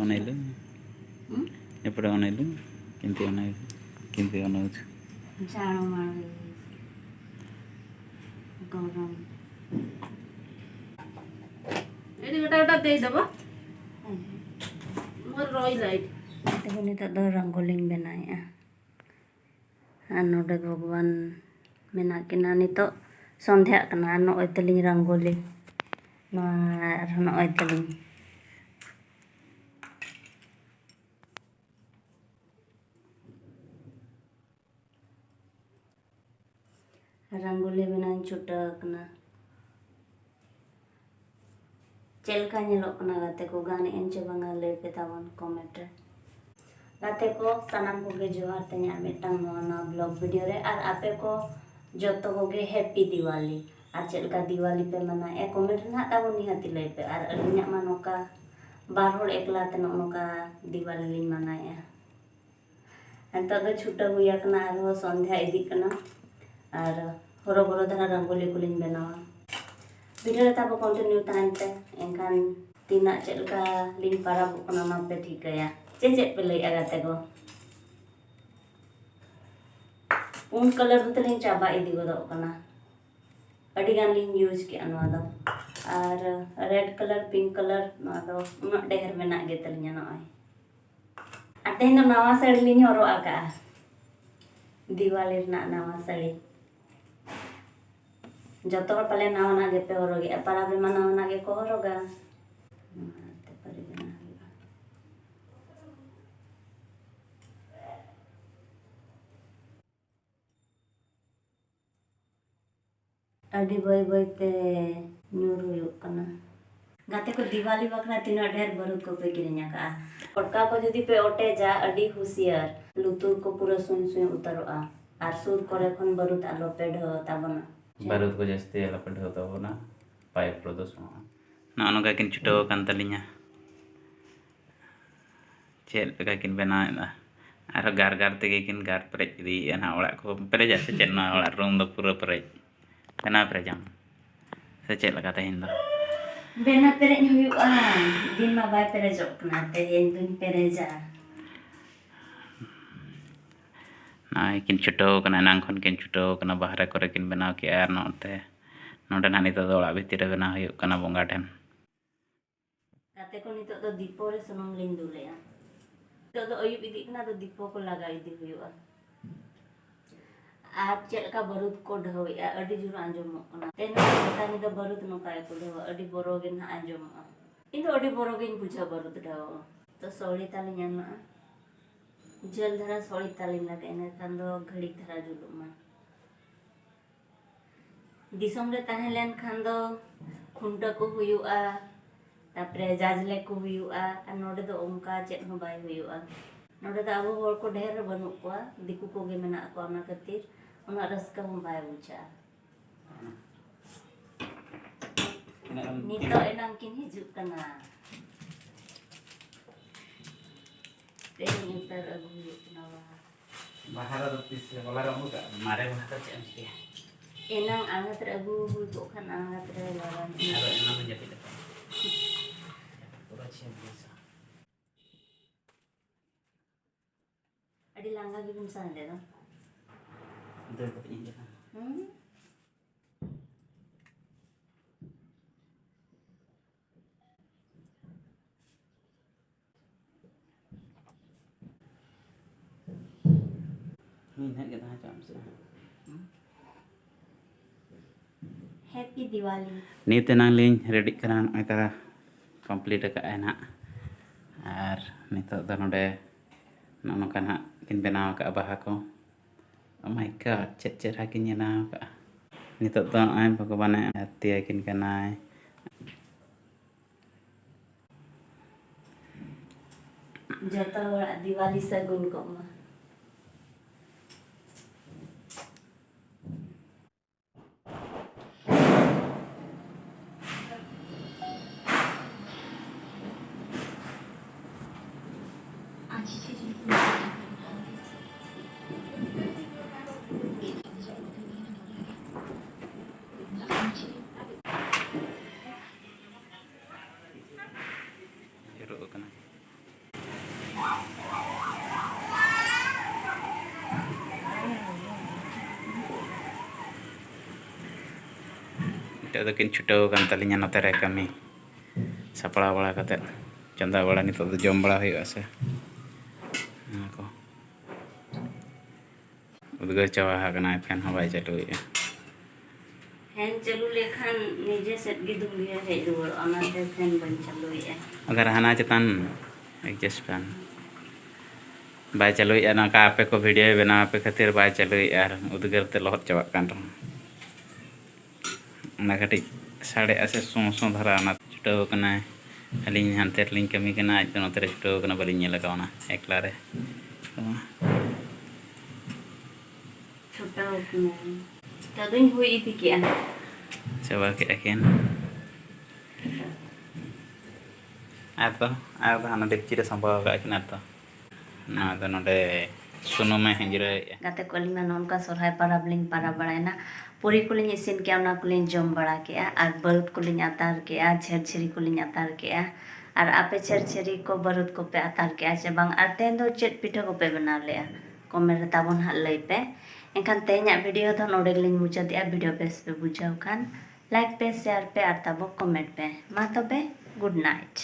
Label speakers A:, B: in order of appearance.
A: बनइलु एपटे बनइलु केमती बनाउछु
B: जानो मार गरम
C: एडी गोटा गोटा दे दबो मोर रोई लाइट
B: देखो नितो दो रंगोली बनाया और नोडे भगवान मेना किना नितो संध्या कना नोय तलिंग रंगोली नोय तलिंग रंगोली बनाई छुटा कना चलका ñelok kena gate ko gane enche banga lay pe tabon comment re gate ko sanam ko ge johar tanya mitang na vlog video re ar ape ko joto ko ge happy Diwali ar chelka Diwali pe mana e comment na tabon ni hati lay pe ar alinya manoka bar hol ekla teno noka Diwali lin mana ya anta do chuta huya kena ar ho sondhya idi kena ar horo boro dana rangoli kulin benawa video tabo continue tahan pe engkan tina chelka lin parab kona ma pe thik ya che pe lay agate go un color to lin chaba idi go do kana adi gan lin use ke anwa do ar red color pink color no do una deher mena ge talinya no ai ate no nawa sari lin horo aga Diwali na nawa sari joto hor pale nawa na ge pe horoge para be mana na ge ko horoga te pare bena adi boy boy te nyuru yuk kana gate ko Diwali bakna tina ढेर barut ko pe kirinya ka पटका को जदि पे ओटे जा अडी हुसियार लुतुर को पूरा सुन सुन उतरोआ आर सुर करे खन बरुत आलो पे ढ ताबना
A: बारूद को जास्ती ala pe dhau tabona pipe production na no ka kin chuto kan talinya cel ka kin bena ar gar gar tege kin gar prej di ana orak ko prej ase cel na orak room do pura prej kana prejam se cel ka tahin do
B: bena perej huyu'a din ma bay perejok na te yen dun pereja
A: na kin chuto kana nang khon kin chuto kana bahare kore kin bena ki ar no te nonde na nito do orak bhitir re bena huyuk kana bonga ten
B: kate ko nito do dipo re sunong lindu le ya to do oyub idi na do dipo ko laga idi huyu'a आप चल का बरुद को ढोई अडी जुर आंजम ना तेन पता नि तो बरुद नो काय को ढो अडी बोरोगे ना आंजम इन तो अडी बोरोगे बुझा बरुद ढो तो सोड़ी ताली न्याना जल धरा सोड़ी ताली ना केने खान दो घड़ी धरा जुलुमा दिसम रे ताहे लेन खान दो खुंटा को हुयुआ तापरे जाजले को हुयुआ आ नोडे दो ओंका चेत हो बाय हुयुआ नोडे दा अबो होर को ढेर बनु को दिकु को गे मेना को ना खातिर उना रस्का हम बाय बुझा नितो enang kin hijuk kana te ntar agu yukna
A: bahara do tis bolara mu ka mare bahara che mesti
B: enang angat agu bu kan angat re lawan
A: aro enang menjadi depan pura chem bisa
B: adi langga gi bin san de no
A: itu ini Minat kita macam tu.
B: Happy Diwali.
A: Ni tenang ling ready kana aitara complete ka ana. Ar nito do node nono kana kin benaw ka baha ko. Oh my god, chet hakin nyana ka. Nito do ay bhagwan ati kin kanai.
B: Jata Diwali sagun ko ma.
A: Jeruk kana. ᱱᱤᱛᱚᱜ ᱫᱚᱠᱤᱱ ᱪᱷᱩᱴᱟᱹᱣ ᱟᱠᱟᱱ ᱛᱟᱹᱞᱤᱧᱟ ᱱᱚᱛᱮ ᱨᱮ ᱠᱟᱹᱢᱤ ᱥᱟᱯᱲᱟᱣ ᱵᱟᱲᱟ ᱠᱟᱛᱮᱫ ᱪᱚᱸᱫᱟ ᱵᱟᱲᱟ ᱱᱤᱛᱚᱜ ᱫᱚ ᱡᱚᱢ ᱵᱟᱲᱟ ᱦᱩᱭᱩᱜᱼᱟ ᱥᱮ ᱚᱱᱟ ᱠᱚ उद्गार चावा हागना फैन हवा चालुएगा
B: फैन चालू लेखान निजे सेट गी दुलिया हे दुवर अनाते फैन बन चालुएगा
A: अगर हना चेतन एडजस्ट फैन बाय चालुएगा ना का आपे को वीडियो बना पे खातिर बाय चालुएगा उद्गार ते लहत चावा कान ना कटी साढ़े ऐसे सो धरा ना छुटाव कना अलिंग हानते लिंग कमी कना आज तो नोते छुटाव कना बलिंग लगावना एकला रे
B: छोटा होकना तदुन हुई इति किया
A: चावा के अकेन आता हना डेक्ची रे संभाव का अकेन आता ना तो नोडे सुनो में हिंजरे
B: गाते कोली में नोनका सोरहाय परब लिंग परब बड़ायना पूरी कुलिंग इसिन के ना कुलिंग जम बड़ा के आर बरुद कुलिंग अतार के झरझरी कुलिंग अतार के आर आपे झरझरी को बरुद को पे अतार के से बांग आर तेन दो चेट पिठा को पे बना ले कमेंट ताबन हा लई पे एनखान तेहना वीडियो दो नोडे लिंग मुचादिया वीडियो बेस पे बुझाव खान लाइक पे शेयर पे आर ताबो कमेंट पे मा तबे गुड नाइट।